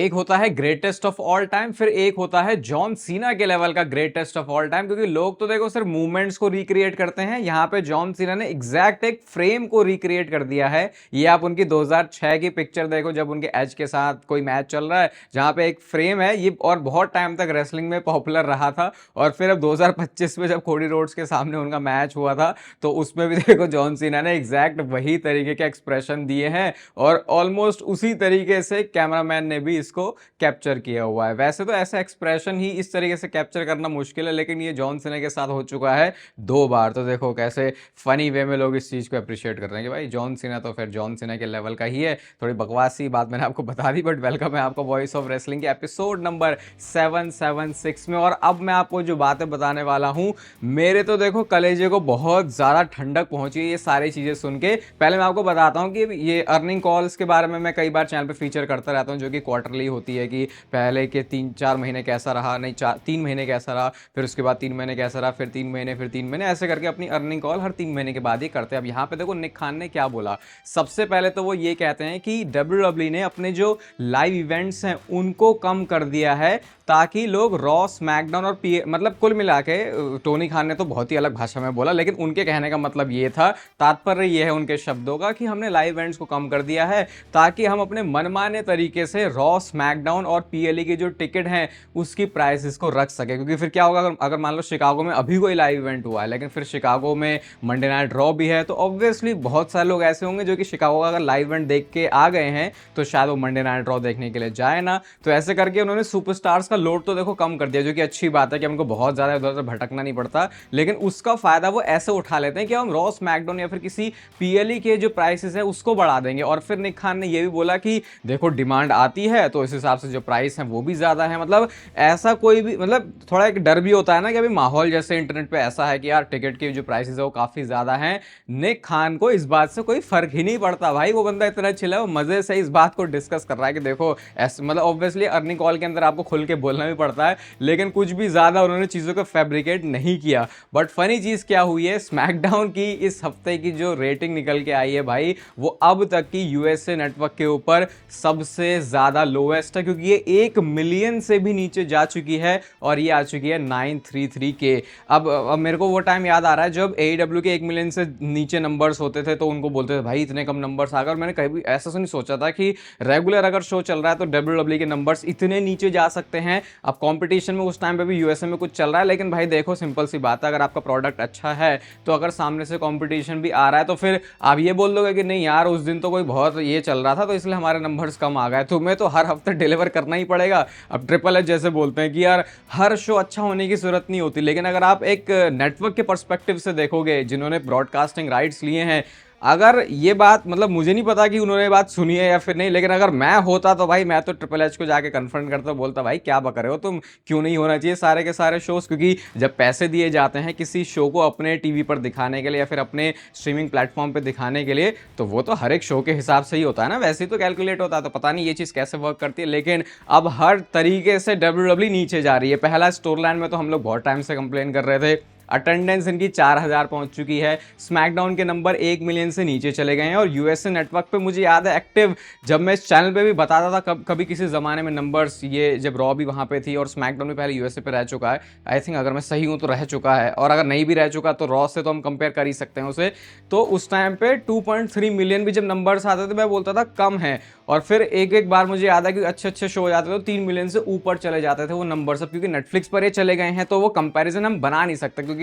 एक होता है ग्रेटेस्ट ऑफ ऑल टाइम, फिर एक होता है जॉन सीना के लेवल का ग्रेटेस्ट ऑफ ऑल टाइम। क्योंकि लोग तो देखो सिर्फ मूवमेंट्स को रिक्रिएट करते हैं, यहां पे जॉन सीना ने एग्जैक्ट एक फ्रेम को रिक्रिएट कर दिया है। ये आप उनकी 2006 की पिक्चर देखो, जब उनके एज के साथ कोई मैच चल रहा है, जहां पे एक फ्रेम है ये, और बहुत टाइम तक रेसलिंग में पॉपुलर रहा था। और फिर अब 2025 में जब कोडी रोड्स के सामने उनका मैच हुआ था, तो उसमें भी देखो जॉन सीना ने एग्जैक्ट वही तरीके के एक्सप्रेशन दिए हैं, और ऑलमोस्ट उसी तरीके से कैमरामैन ने भी इसको कैप्चर किया हुआ है। वैसे तो ऐसा एक्सप्रेशन ही इस तरीके से कैप्चर करना मुश्किल है, लेकिन ये जॉन सीना के साथ हो चुका है 2 बार। तो देखो कैसे फनी वे में लोग इस चीज को अप्रिशिएट कर रहे हैं कि भाई जॉन सीना तो फिर जॉन सीना के लेवल का ही है। थोड़ी बकवास सी बात मैंने आपको बता दी, बट वेलकम है आपको वॉइस ऑफ रेसलिंग के एपिसोड नंबर 776 में। और अब मैं आपको जो बातें बताने वाला हूं, मेरे तो देखो कलेजे को बहुत ज्यादा ठंडक पहुंची है ये सारी चीजें सुन के। पहले मैं आपको बताता हूं कि ये अर्निंग कॉल्स के बारे में मैं कई बार चैनल पे फीचर करता रहता हूं, जो कि क्वार्टरली होती है कि पहले के 3-4 महीने कैसा रहा, नहीं 3 महीने कैसा रहा, फिर उसके बाद 3 महीने कैसा रहा, फिर 3 महीने, फिर 3 महीने, ऐसे करके अपनी अर्निंग कॉल हर 3 महीने के बाद ही करते हैं। अब यहाँ पे देखो निक खान ने क्या बोला। सबसे पहले तो वो ये कहते हैं कि WWE ने अपने जो लाइव इवेंट्स हैं उनको कम कर दिया है, ताकि लोग रॉ, स्मैकडाउन और मतलब कुल मिला के, टोनी खान ने तो बहुत ही अलग भाषा में बोला, लेकिन उनके कहने का मतलब ये था, तात्पर्य ये है उनके शब्दों का कि हमने लाइव इवेंट्स को कम कर दिया है ताकि हम अपने मनमाने तरीके से रॉ, स्मैकडाउन और पीएलई की जो टिकट हैं उसकी प्राइसेस को रख सके। क्योंकि फिर क्या होगा, अगर मान लो शिकागो में अभी कोई लाइव इवेंट हुआ है, लेकिन फिर शिकागो में मंडे नाइट रॉ भी है, तो ऑब्वियसली बहुत सारे लोग ऐसे होंगे जो कि शिकागो का अगर लाइव इवेंट देख के आ गए हैं तो शायद वो मंडे नाइट रॉ देखने के लिए जाए ना। तो ऐसे करके उन्होंने सुपरस्टार्स का लोड तो देखो कम कर दिया, जो कि अच्छी बात है कि हमको बहुत ज्यादा इधर उधर भटकना नहीं पड़ता। लेकिन उसका फायदा वो ऐसे उठा लेते हैं कि हम रॉ, स्मैकडाउन या फिर किसी पीएलई के जो प्राइसेस है उसको बढ़ा देंगे। और फिर निक खान ने ये भी बोला कि देखो डिमांड आती है तो इस हिसाब से जो प्राइस है वो भी ज्यादा है। मतलब ऐसा कोई भी, मतलब थोड़ा एक डर भी होता है ना कि अभी माहौल जैसे इंटरनेट पे ऐसा है कि यार टिकट की जो प्राइसेस है वो काफी ज्यादा है। निक खान को इस बात से कोई फर्क ही नहीं पड़ता भाई, वो बंदा इतना चिल है, वो मजे से इस बात को डिस्कस कर रहा है कि देखो ऐसे, मतलब ऑब्वियसली अर्निंग कॉल के अंदर आपको खुल के बोलना भी पड़ता है, लेकिन कुछ भी ज्यादा उन्होंने चीजों को फैब्रिकेट नहीं किया। बट फनी चीज क्या हुई है, स्मैकडाउन की इस हफ्ते की जो रेटिंग निकल के आई है भाई, वो अब तक की यूएसए नेटवर्क के ऊपर सबसे ज्यादा लोएस्ट है, क्योंकि ये 1 मिलियन से भी नीचे जा चुकी है और ये आ चुकी है 933 के। अब मेरे को वो टाइम याद आ रहा है जब AEW के 1 मिलियन से नीचे नंबर्स होते थे तो उनको बोलते थे भाई इतने कम नंबर्स आ गए। और मैंने कभी ऐसा नहीं सोचा था कि रेगुलर अगर शो चल रहा है तो WWE के नंबर्स इतने नीचे जा सकते हैं। अब कंपटीशन में उस टाइम पे भी यूएसए में कुछ चल रहा है, लेकिन भाई देखो सिंपल सी बात है, अगर आपका प्रोडक्ट अच्छा है तो अगर सामने से कंपटीशन भी आ रहा है तो फिर आप ये बोल दोगे कि नहीं यार उस दिन तो कोई बहुत ये चल रहा था तो इसलिए हमारे नंबर्स कम आ गए। तुम्हें तो हर हफ्ते डिलीवर करना ही पड़ेगा। अब ट्रिपल एच जैसे बोलते हैं कि यार हर शो अच्छा होने की जरूरत नहीं होती, लेकिन अगर आप एक नेटवर्क के पर्सपेक्टिव से देखोगे जिन्होंने ब्रॉडकास्टिंग राइट्स लिए हैं, अगर ये बात, मतलब मुझे नहीं पता कि उन्होंने बात सुनी है या फिर नहीं, लेकिन अगर मैं होता तो भाई मैं तो ट्रिपल एच को जाके कन्फ्रंट करता, बोलता भाई क्या बक रहे हो तुम, क्यों नहीं होना चाहिए सारे के सारे शोज। क्योंकि जब पैसे दिए जाते हैं किसी शो को अपने टीवी पर दिखाने के लिए या फिर अपने स्ट्रीमिंग प्लेटफॉर्म पर दिखाने के लिए, तो वो तो हर एक शो के हिसाब से ही होता है ना, वैसे ही तो कैलकुलेट होता है। तो पता नहीं ये चीज़ कैसे वर्क करती है, लेकिन अब हर तरीके से WWE नीचे जा रही है। पहला स्टोरलैंड में तो हम लोग बहुत टाइम से कंप्लेन कर रहे थे, अटेंडेंस इनकी 4000 पहुंच चुकी है, स्मैकडाउन के नंबर 1 मिलियन से नीचे चले गए हैं। और यूएसए नेटवर्क पे मुझे याद है एक्टिव, जब मैं इस चैनल पे भी बताता था कभी किसी ज़माने में नंबर्स, ये जब रॉ भी वहाँ पे थी और स्मैकडाउन भी पहले यूएसए पे रह चुका है, आई थिंक अगर मैं सही हूँ तो रह चुका है, और अगर नहीं भी रह चुका तो रॉ से तो हम कंपेयर कर ही सकते हैं उसे। तो उस टाइम पे 2.3 मिलियन भी जब नंबर्स आते थे मैं बोलता था कम है, और फिर एक एक बार मुझे याद है कि अच्छे अच्छे शो हो जाते थे तो 3 मिलियन से ऊपर चले जाते थे वो नंबर्स। अब क्योंकि नेटफ्लिक्स पर ये चले गए हैं तो वो कंपैरिजन हम बना नहीं सकते, क्योंकि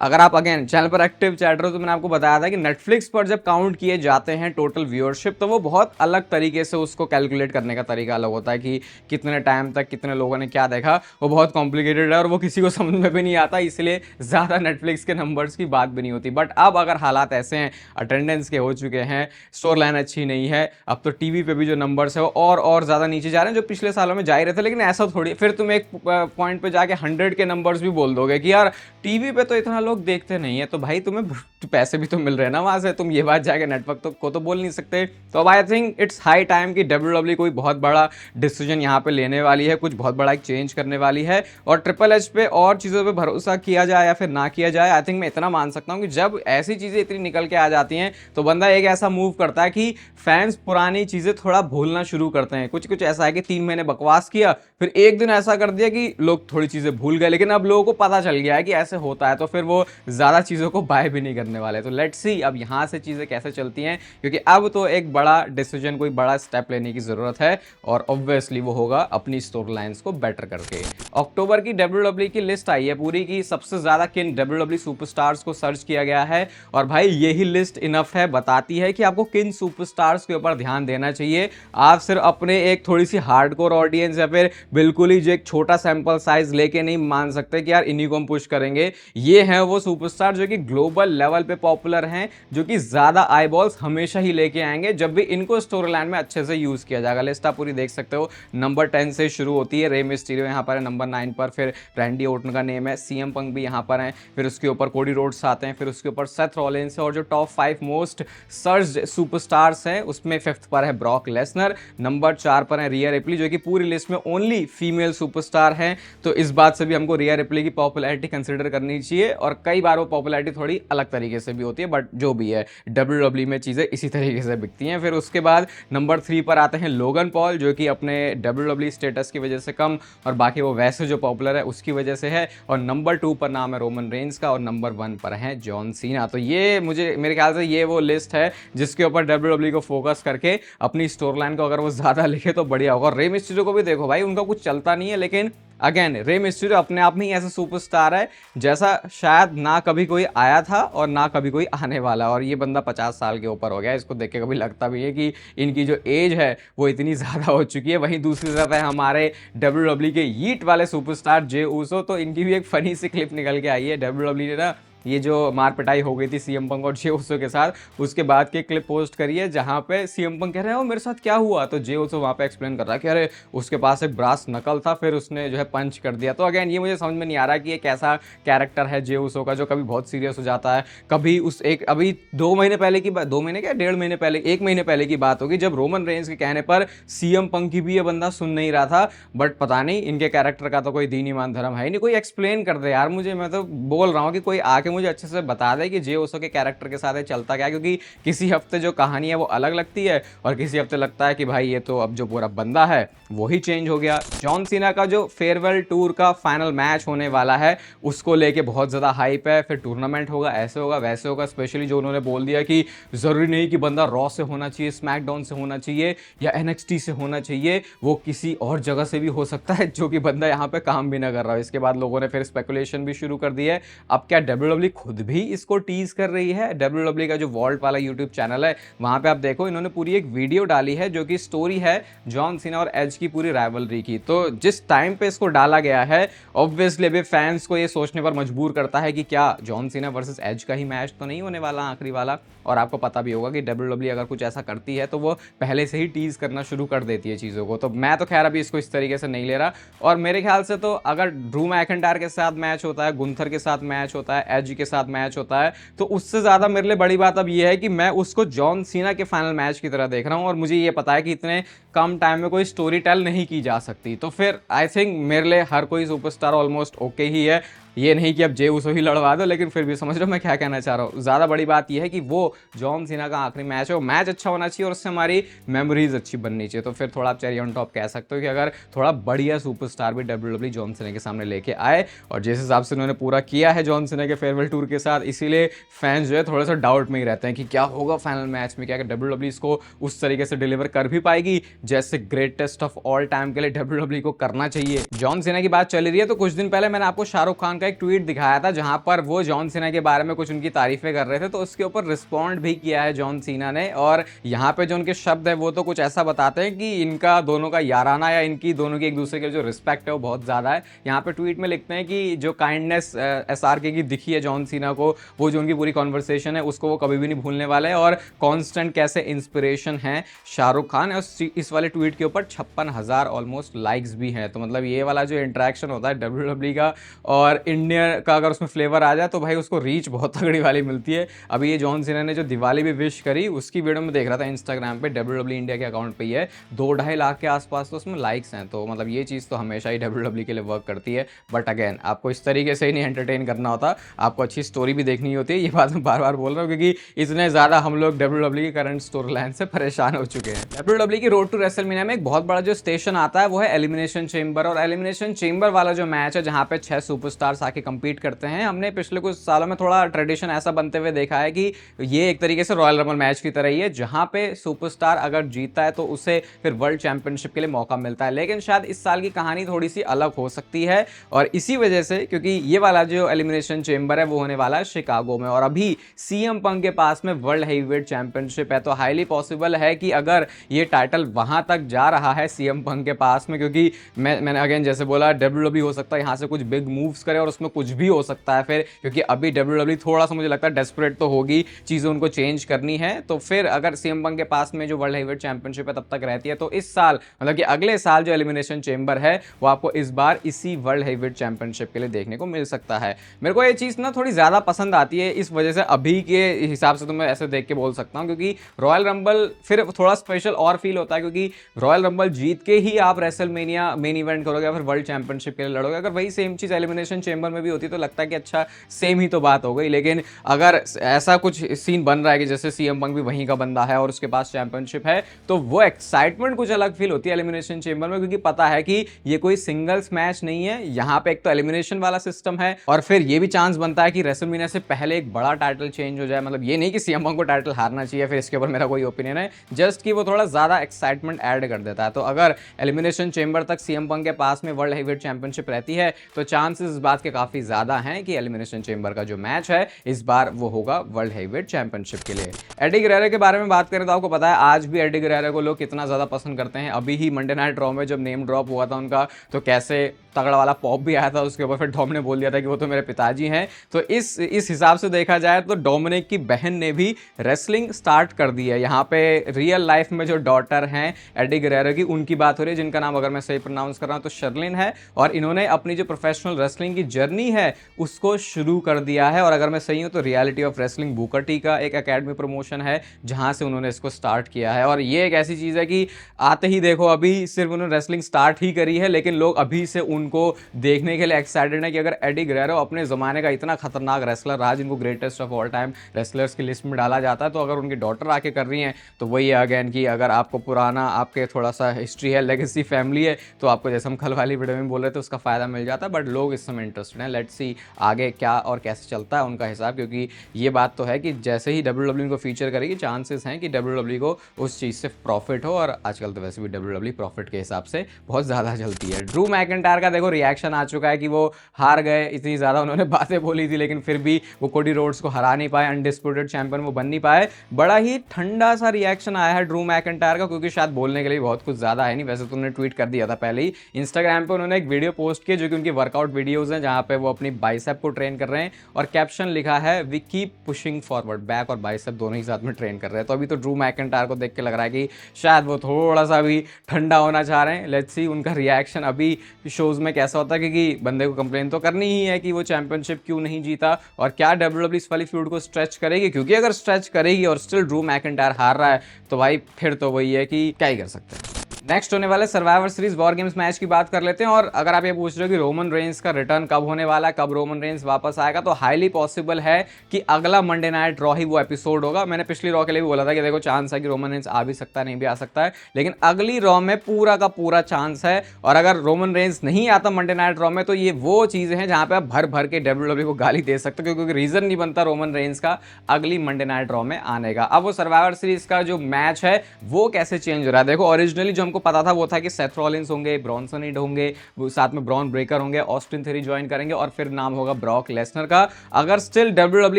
अगर आप अगेन चैनल पर एक्टिव चैट रहे हो तो मैंने आपको बताया था कि नेटफ्लिक्स पर जब काउंट किए जाते हैं टोटल व्यूअरशिप तो वो बहुत अलग तरीके से उसको कैलकुलेट करने का तरीका अलग होता है कि कितने टाइम तक कितने लोगों ने क्या देखा, वो बहुत कॉम्प्लिकेटेड है और वो किसी को समझ में भी नहीं आता, इसलिए ज़्यादा नेटफ्लिक्स के नंबर्स की बात भी नहीं होती। बट अब अगर हालात ऐसे हैं, अटेंडेंस के हो चुके हैं, स्टोर लाइन अच्छी नहीं है, अब तो टीवी पे भी जो नंबर्स है वो और ज़्यादा नीचे जा रहे हैं, जो पिछले सालों में जा ही रहे थे। लेकिन ऐसा थोड़ी, फिर तुम एक पॉइंट पे जाके 100 के नंबर्स भी बोल दोगे कि यार टीवी पे तो इतना लोग देखते नहीं है, तो भाई तुम्हें पैसे भी तो मिल रहे हैं ना वहां से, तुम ये बात जाके नेटवर्क को तो बोल नहीं सकते। तो अब I think it's high time कि WWE कोई बहुत बड़ा डिसीजन यहाँ पे लेने वाली है, कुछ बहुत बड़ा एक चेंज करने वाली है, और ट्रिपल एच पे और चीज़ों पे भरोसा किया जाए या फिर ना किया जाए। आई थिंक मैं इतना मान सकता हूँ कि जब ऐसी चीज़ें इतनी निकल के आ जाती हैं तो बंदा एक ऐसा मूव करता है कि फैंस पुरानी चीज़ें थोड़ा बड़ा भूलना शुरू करते हैं। कुछ कुछ ऐसा है कि 3 महीने बकवास किया, फिर एक दिन ऐसा कर दिया कि लोग थोड़ी चीजें भूल गए, लेकिन अब लोगों को पता चल गया है कि ऐसे होता है, तो फिर वो ज्यादा चीजों को बाय भी नहीं करने वाले। तो लेट्स सी अब यहां से चीजें कैसे चलती हैं, क्योंकि अब तो एक बड़ा डिसीजन, कोई बड़ा स्टेप लेने की जरूरत है, और ऑब्वियसली वो होगा अपनी स्टोरी लाइंस को बेटर करके। अक्टूबर की WWE की लिस्ट आई है पूरी की सबसे ज्यादा किन WWE सुपरस्टार्स को सर्च किया गया है, और भाई यही लिस्ट इनफ है, बताती है कि आपको किन सुपरस्टार्स के ऊपर ध्यान देना चाहिए। आप सिर्फ अपने एक थोड़ी सी हार्डकोर ऑडियंस या फिर बिल्कुल ही जो एक छोटा सैंपल साइज लेके नहीं मान सकते कि यार इन्हीं को हम पुश करेंगे। ये हैं वो सुपरस्टार जो कि ग्लोबल लेवल पे पॉपुलर हैं, जो कि ज्यादा आईबॉल्स हमेशा ही लेके आएंगे जब भी इनको स्टोरी लाइन में अच्छे से यूज किया जाएगा। लिस्ट आप पूरी देख सकते हो, नंबर 10 से शुरू होती है। रे मिस्टीरियो यहाँ पर है नंबर 9 पर, फिर रैंडी ओर्टन का नेम है, सीएम पंक भी यहाँ पर है, फिर उसके ऊपर कोडी रोड्स आते हैं, फिर उसके ऊपर सेथ रॉलिन्स है, और जो टॉप 5 मोस्ट सर्ज्ड सुपरस्टार्स हैं उसमें 5th पर है ब्रॉक लेसनर, नंबर 4 पर है रिया रिप्ली जो कि पूरी लिस्ट में ओनली फीमेल सुपरस्टार हैं। तो इस बात से भी हमको रिया रिप्ली की पॉपुलैरिटी कंसीडर करनी चाहिए, और कई बार वो पॉपुलैरिटी थोड़ी अलग तरीके से भी होती है, बट जो भी है WWE में चीज़ें इसी तरीके से बिकती हैं। फिर उसके बाद नंबर 3 पर आते हैं लोगन पॉल, जो कि अपने WWE स्टेटस की वजह से कम, और बाकी वो वैसे जो पॉपुलर है उसकी वजह से है, और नंबर 2 पर नाम है रोमन रेंस का, और नंबर 1 पर है जॉन सीना। तो ये मेरे ख्याल से ये वो लिस्ट है जिसके ऊपर WWE को फोकस करके अपनी स्टोरी लाइन को अगर वो ज़्यादा लिखे तो बढ़िया होगा। रे मिस्टीरियो को भी देखो भाई, उनका कुछ चलता नहीं है, लेकिन अगेन रे मिस्टीरियो अपने आप में ही ऐसा सुपरस्टार है जैसा शायद ना कभी कोई आया था और ना कभी कोई आने वाला, और ये बंदा 50 साल के ऊपर हो गया। इसको देख के कभी लगता भी है कि इनकी जो एज है वो इतनी ज़्यादा हो चुकी है। वहीं दूसरी तरफ है हमारे WWE के यीट वाले सुपरस्टार जे ऊसो, तो इनकी भी एक फनी सी क्लिप निकल के आई है। WWE ने ना ये जो मार पिटाई हो गई थी सीएम पंक और जे ओसो के साथ, उसके बाद की क्लिप पोस्ट करी है जहां पे सीएम पंक कह रहे हैं मेरे साथ क्या हुआ, तो जे ओसो वहां पे एक्सप्लेन कर रहा है कि अरे उसके पास एक ब्रास नकल था, फिर उसने जो है पंच कर दिया। तो अगेन ये मुझे समझ में नहीं आ रहा कि ये कैसा कैरेक्टर है जे ओसो का, जो कभी बहुत सीरियस हो जाता है, कभी उस एक अभी 2 महीने पहले की बात, 2 महीने क्या 1.5 महीने पहले, 1 महीने पहले की बात होगी जब रोमन रेंस के कहने पर सीएम पंक की भी ये बंदा सुन नहीं रहा था। बट पता नहीं इनके कैरेक्टर का तो कोई दीन ईमान धर्म है नहीं, कोई एक्सप्लेन कर दे यार मुझे। मैं तो बोल रहा हूँ कि कोई आके मुझे अच्छे से बता दे कि जे ओसो के कैरेक्टर के साथ ये चलता क्या, क्योंकि किसी हफ्ते जो कहानी है वो अलग लगती है, और किसी हफ्ते लगता है कि भाई ये तो अब जो पूरा बंदा है वही चेंज हो गया। जॉन सीना का जो फेयरवेल टूर का फाइनल मैच होने वाला है उसको लेके बहुत ज़्यादा हाइप है। फिर टूर्नामेंट होगा, ऐसे होगा वैसे होगा, स्पेशली जो उन्होंने बोल दिया कि ज़रूरी नहीं कि बंदा रॉ से होना चाहिए, स्मैकडाउन से होना चाहिए या NXT से होना चाहिए, वो किसी और जगह से भी हो सकता है जो कि बंदा यहाँ पे काम भी ना कर रहा हो। इसके बाद लोगों ने फिर स्पेकुलेशन भी शुरू कर दी है। अब क्या WWE खुद भी इसको टीज कर रही है? WWE का जो वॉल्ट वाला यूट्यूब चैनल है वहां पे आप देखो, इन्होंने पूरी एक वीडियो डाली है जो कि स्टोरी है जॉन सीना और एज की पूरी राइवलरी की। तो जिस टाइम पे इसको डाला गया है ऑब्वियसली अभी फैंस को ये सोचने पर मजबूर करता है कि क्या जॉन सीना वर्सेस एज का ही मैच तो नहीं होने वाला आखिरी वाला। और आपको पता भी होगा कि WWE अगर कुछ ऐसा करती है तो वो पहले से ही टीज करना शुरू कर देती है चीज़ों को। तो मैं तो खैर अभी इसको इस तरीके से नहीं ले रहा, और मेरे ख्याल से तो अगर ड्रू मैकिंटायर के साथ मैच होता है, गुंथर के साथ मैच होता है, एज के साथ मैच होता है, तो उससे ज़्यादा मेरे लिए बड़ी बात अब ये है कि मैं उसको जॉन सीना के फाइनल मैच की तरह देख रहा हूँ, और मुझे ये पता है कि इतने कम टाइम में कोई स्टोरी टेल नहीं की जा सकती। तो फिर आई थिंक मेरे लिए हर कोई सुपरस्टार ऑलमोस्ट ओके ही है। ये नहीं कि अब जे उसो ही लड़वा दो, लेकिन फिर भी समझ रहे हो मैं क्या कहना चाह रहा हूँ। ज़्यादा बड़ी बात यह है कि वो जॉन सीना का आखिरी मैच है, वो मैच अच्छा होना चाहिए और उससे हमारी मेमोरीज अच्छी बननी चाहिए। तो फिर थोड़ा आप चेरी ऑन टॉप कह सकते हो कि अगर थोड़ा बढ़िया सुपरस्टार भी WWE जॉन सीना के सामने लेके आए, और जिस हिसाब से उन्होंने पूरा किया है जॉन सीना के फेयरवेल टूर के साथ, इसीलिए फैंस जो है थोड़ा सा डाउट में ही रहते हैं कि क्या होगा फाइनल मैच में, क्या WWE इसको उस तरीके से डिलीवर कर भी पाएगी जैसे ग्रेटेस्ट ऑफ ऑल टाइम के लिए WWE को करना चाहिए। जॉन सीना की बात चली रही है तो कुछ दिन पहले मैंने आपको शाहरुख खान का एक ट्वीट दिखाया था जहां पर वो जॉन सीना के बारे में कुछ उनकी तारीफें कर रहे थे, तो उसके ऊपर रिस्पॉन्ड भी किया है जॉन सीना ने। और यहाँ पे जो उनके शब्द है वो तो कुछ ऐसा बताते हैं कि इनका दोनों का याराना या इनकी दोनों की एक दूसरे के जो रिस्पेक्ट है वो बहुत ज़्यादा है। यहाँ पे ट्वीट में लिखते हैं कि जो काइंडनेस SRK की दिखी है जॉन सीना को, वो जो उनकी पूरी कॉन्वर्सेशन है उसको वो कभी भी नहीं भूलने वाले, और कॉन्स्टेंट कैसे इंस्पिरेशन है शाहरुख खान। इस वाले ट्वीट के ऊपर 56,000 ऑलमोस्ट लाइक्स भी हैं। तो मतलब ये वाला जो इंटरेक्शन होता है WWE का और इंडियन का अगर उसमें फ्लेवर आ जाए तो भाई उसको रीच बहुत तगड़ी वाली मिलती है। अभी ये जॉन सीना ने जो दिवाली भी विश करी उसकी वीडियो में देख रहा था इंस्टाग्राम पे, WWE इंडिया के अकाउंट पे ही है, 2-2.5 लाख के आसपास तो उसमें लाइक्स हैं। तो मतलब ये चीज़ तो हमेशा ही WWE के लिए वर्क करती है। बट अगेन आपको इस तरीके से ही नहीं एंटरटेन करना होता, आपको अच्छी स्टोरी भी देखनी होती है। ये बात मैं बार बार बोल रहा हूँ क्योंकि इतने ज़्यादा हम लोग WWE की करंट स्टोरी लाइन से परेशान हो चुके हैं। WWE की रोड टू रेसलमेनिया में एक बहुत बड़ा जो स्टेशन आता है वो है एलिमिनेशन चेंबर। और एलिमिनेशन चेंबर वाला जो मैच है जहाँ पे 6 सुपरस्टार्स आके कंपीट करते हैं, हमने पिछले कुछ सालों में थोड़ा ट्रेडिशन ऐसा बनते हुए देखा है कि ये एक तरीके से रॉयल रंबल मैच की तरह ही है, जहां पे सुपरस्टार अगर जीतता है तो उसे फिर वर्ल्ड चैंपियनशिप के लिए मौका मिलता है। लेकिन शायद इस साल की कहानी थोड़ी सी अलग हो सकती है और इसी वजह से, क्योंकि ये वाला जो एलिमिनेशन चेंबर है वो होने वाला है शिकागो में और अभी सीएम पंक के पास में वर्ल्ड हेवीवेट चैंपियनशिप है। तो हाईली पॉसिबल है कि अगर ये टाइटल वहां तक जा रहा है सीएम पंक के पास में, क्योंकि मैंने अगेन जैसे बोला WWE हो सकता है यहाँ से कुछ बिग मूव्स करे और उसमें कुछ भी हो सकता है फिर, क्योंकि अभी WWE थोड़ा सा मुझे लगता है डेस्परेट तो होगी, चीज़ें उनको चेंज करनी है। तो फिर अगर सीएम पंक के पास में जो वर्ल्ड हेवीवेट चैंपियनशिप है तब तक रहती है तो इस साल मतलब कि अगले साल जो एलिमिनेशन चेंबर है वो आपको इस बार इसी वर्ल्ड हेवीवेट चैंपियनशिप के लिए देखने को मिल सकता है। मेरे को ये चीज़ ना थोड़ी ज़्यादा पसंद आती है इस वजह से, अभी के हिसाब से तो मैं ऐसे देख के बोल सकता हूँ, क्योंकि रॉयल रंबल फिर थोड़ा स्पेशल और फील होता है, क्योंकि रॉयल रंबल जीत के ही आप रेसलमेनिया मेन इवेंट करोगे या फिर वर्ल्ड चैंपियनशिप के लिए लड़ोगे। अगर वही सेम चीज़ एलिमिनेशन चेंबर में भी होती तो लगता है कि अच्छा सेम ही तो बात हो गई। लेकिन अगर ऐसा कुछ सीन बन रहा है कि जैसे सीएम पंक भी वहीं का बंदा है और उसके पास चैंपियनशिप है, तो वो एक्साइटमेंट कुछ अलग फील होती है एलिमिनेशन चेंबर में, क्योंकि पता है कि ये कोई सिंगल्स मैच नहीं है, यहाँ पे एक तो एलिमिनेशन वाला सिस्टम है और फिर ये भी चांस बनता है कि रेसलमेनिया से पहले एक बड़ा टाइटल चेंज हो जाए। मतलब ये नहीं कि सीएम पंक को टाइटल हारना चाहिए, फिर इसके ऊपर मेरा कोई ओपिनियन है, जस्ट कि वो थोड़ा ज्यादा एक्साइटमेंट ऐड कर देता है। तो अगर एलिमिनेशन चेंबर तक सीएम पंक के पास में वर्ल्ड हेवीवेट चैंपियनशिप रहती है तो चांसेस इस बात के काफी ज्यादा हैं कि एलिमिनेशन चेंबर का जो मैच है इस बार वो होगा वर्ल्ड हेवीवेट चैंपियनशिप के लिए। एडी गुerrero के बारे में बात करें तो आपको पता है आज भी एडी गुerrero को लोग कितना ज्यादा पसंद करते हैं। अभी ही मंडे नाइट रॉ में जब नेम ड्रॉप हुआ था उनका तो कैसे तगड़ा वाला पॉप भी आया था उसके ऊपर, फिर डोम ने बोल दिया था कि वो तो मेरे पिताजी हैं। तो इस हिसाब से देखा जाए तो डोमिनिक की बहन ने भी रेसलिंग स्टार्ट कर दी है। यहाँ पे रियल लाइफ में जो डॉटर हैं एडी गुerrero की, उनकी बात हो रही है, जिनका नाम अगर मैं सही प्रोनाउंस कर रहा हूँ तो शर्लिन है, और इन्होंने अपनी जो प्रोफेशनल रेसलिंग की जर्नी है उसको शुरू कर दिया है। और अगर मैं सही हूँ तो reality of wrestling Booker T का एक एकेडमी प्रमोशन है जहां से उन्होंने इसको स्टार्ट किया है। और ये एक ऐसी चीज़ है कि आते ही देखो अभी सिर्फ उन्होंने रेसलिंग स्टार्ट ही करी है, लेकिन लोग अभी से उनको देखने के लिए एक्साइटेड है कि अगर एडी गुerrero अपने ज़माने का इतना खतरनाक रेसलर रहा जिनको greatest of all time wrestlers की लिस्ट में डाला जाता है, तो अगर उनकी डॉटर आके कर रही हैं तो वही है अगेन कि अगर आपको पुराना आपके थोड़ा सा हिस्ट्री है, लेगेसी फैमिली है, तो आपको जैसे हम कल वाली वीडियो में बोल रहे थे उसका फ़ायदा मिल जाता है। बट लोग इस समय इंटरेस्टेड हैं, लेट्स सी आगे क्या और कैसे चलता है उनका हिसाब, क्योंकि ये बात तो है कि जैसे ही WWE को फीचर करेगी चांसेस हैं कि WWE को उस चीज़ से प्रॉफिट हो, और आजकल तो वैसे भी WWE प्रॉफिट के हिसाब से बहुत ज़्यादा चलती है। ड्रू मैकिंटायर का देखो रिएक्शन आ चुका है कि वो हार गए, इतनी ज़्यादा उन्होंने बातें बोली थी लेकिन फिर भी वो कोडी रोड्स को हरा नहीं पाए, अनडिस्प्यूटेड चैंपियन वो बन नहीं पाए। बड़ा ही ठंडा सा रिएक्शन आया है ड्रू मैकिंटायर का, क्योंकि शायद बोलने के लिए बहुत कुछ ज़्यादा है नहीं। वैसे तो उन्होंने ट्वीट कर दिया था पहले ही, इंस्टाग्राम पे उन्होंने एक वीडियो पोस्ट की जो कि उनकी वर्कआउट वीडियोज़ हैं जहाँ पे वो अपनी बाइसेप को ट्रेन कर रहे हैं और कैप्शन लिखा है we keep pushing forward, back और बाइसेप दोनों ही साथ में ट्रेन कर रहे हैं। तो अभी तो ड्रू मैकिंटायर को देख के लग रहा है कि शायद वो थोड़ा सा भी ठंडा होना चाह रहे हैं। लेट्स सी उनका रिएक्शन अभी शोज़ में कैसा होता है, क्योंकि बंदे को कंप्लेन तो करनी ही है कि वो चैंपियनशिप क्यों नहीं जीता और क्या WWE इस वाली फ्यूड को स्ट्रेच करेगी, क्योंकि अगर स्ट्रेच करेगी और स्टिल ड्रू मैकिंटायर हार रहा है तो भाई फिर तो वही है कि क्या ही कर सकते हैं। नेक्स्ट होने वाले survivor series war games match की बात कर लेते हैं। और अगर आप ये पूछ रहे हो कि रोमन रेंस का रिटर्न कब होने वाला है, कब रोमन रेंस वापस आएगा, तो हाईली पॉसिबल है कि अगला मंडे नाइट रॉ ही वो एपिसोड होगा। मैंने पिछली रॉ के लिए भी बोला था कि देखो चांस है कि रोमन रेंस आ भी सकता है, नहीं भी आ सकता है, लेकिन अगली रॉ में पूरा का पूरा चांस है। और अगर रोमन रेंस नहीं आता मंडे नाइट रॉ में तो ये वो चीज़ें हैं जहाँ पे आप भर भर के WWE को गाली दे सकते हो, क्योंकि रीजन नहीं बनता रोमन रेंस का अगली मंडे नाइट रॉ में आने का। अब वो सर्वाइवर सीरीज का जो मैच है वो कैसे चेंज हो रहा है, देखो ओरिजिनली जो हमको पता था वो था कि सेथ रॉलिंस होंगे, ब्रॉनसन रीड होंगे, साथ में ब्रॉन ब्रेकर होंगे, ऑस्टिन थ्योरी ज्वाइन करेंगे और फिर नाम होगा ब्रॉक लेसनर का। अगर स्टिल WWE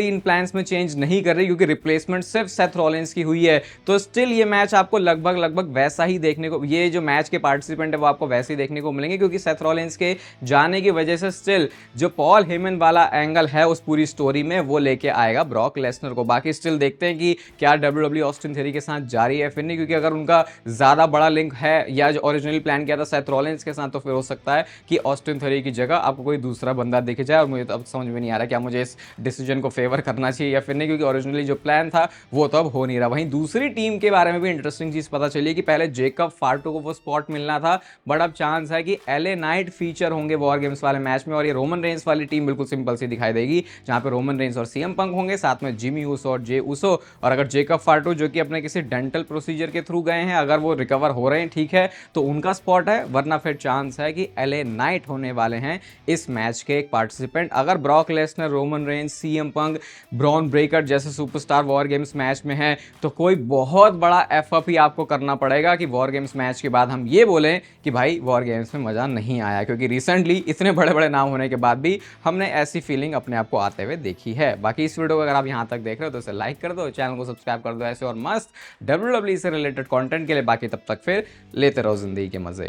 इन प्लान्स में चेंज नहीं कर रही क्योंकि रिप्लेसमेंट सिर्फ सेथ रॉलिंस की हुई है, तो स्टिल ये मैच आपको लगभग वैसा ही देखने को, ये जो मैच के पार्टिसिपेंट है वो आपको वैसे ही देखने को मिलेंगे, क्योंकि सेथ रॉलिंस के जाने की वजह से स्टिल जो पॉल हेमन वाला एंगल है उस पूरी स्टोरी में वो लेके आएगा ब्रॉक लेसनर को। बाकी स्टिल देखते हैं कि क्या WWE ऑस्टिन थ्योरी के साथ जारी है फिर नहीं, क्योंकि अगर उनका ज्यादा बड़ा लिंक है है, या जो ओरिजिनली प्लान किया था सेथ रॉलिंस के साथ, तो फिर हो सकता है कि ऑस्टिन थ्योरी की जगह आपको कोई दूसरा बंदा दिख जाए। और मुझे तो अब समझ में नहीं आ रहा क्या मुझे इस डिसीजन को फेवर करना चाहिए या फिर नहीं, क्योंकि ओरिजिनली जो प्लान था वो तो अब हो नहीं रहा। वहीं दूसरी टीम के बारे में भी इंटरेस्टिंग चीज पता चली कि पहले जेकब फार्टू को वो स्पॉट मिलना था, बट अब चांस है कि एलए नाइट फीचर होंगे वॉर गेम्स वाले मैच में, और ये रोमन रेंस वाली टीम बिल्कुल सिंपल सी दिखाई देगी, जहां पे रोमन रेंस और सीएम पंक होंगे, साथ में जिमी ऊसो और जे ऊसो। और अगर जेकब फार्टू जो कि अपने किसी डेंटल प्रोसीजर के थ्रू गए हैं, अगर वो रिकवर हो रहे हैं ठीक है तो उनका स्पॉट है, वरना फिर चांस है कि एलए नाइट होने वाले हैं इस मैच के एक पार्टिसिपेंट। अगर Brock Lesnar, Roman Reigns, CM Punk, Bron Breakker जैसे सुपरस्टार वॉर गेम्स मैच में है, तो कोई बहुत बड़ा एफअप ही आपको करना पड़ेगा कि वॉर गेम्स मैच के बाद हम ये बोलें कि भाई वॉर गेम्स में मजा नहीं आया, क्योंकि रिसेंटली इतने बड़े बड़े नाम होने के बाद भी हमने ऐसी फीलिंग अपने आप को आते हुए देखी है। बाकी इस वीडियो को अगर आप यहां तक देख रहे हो तो इसे लाइक कर दो, चैनल को सब्सक्राइब कर दो ऐसे और मस्त WWE से रिलेटेड कंटेंट के लिए। बाकी तब तक फिर लेते रहो जिंदगी के मजे।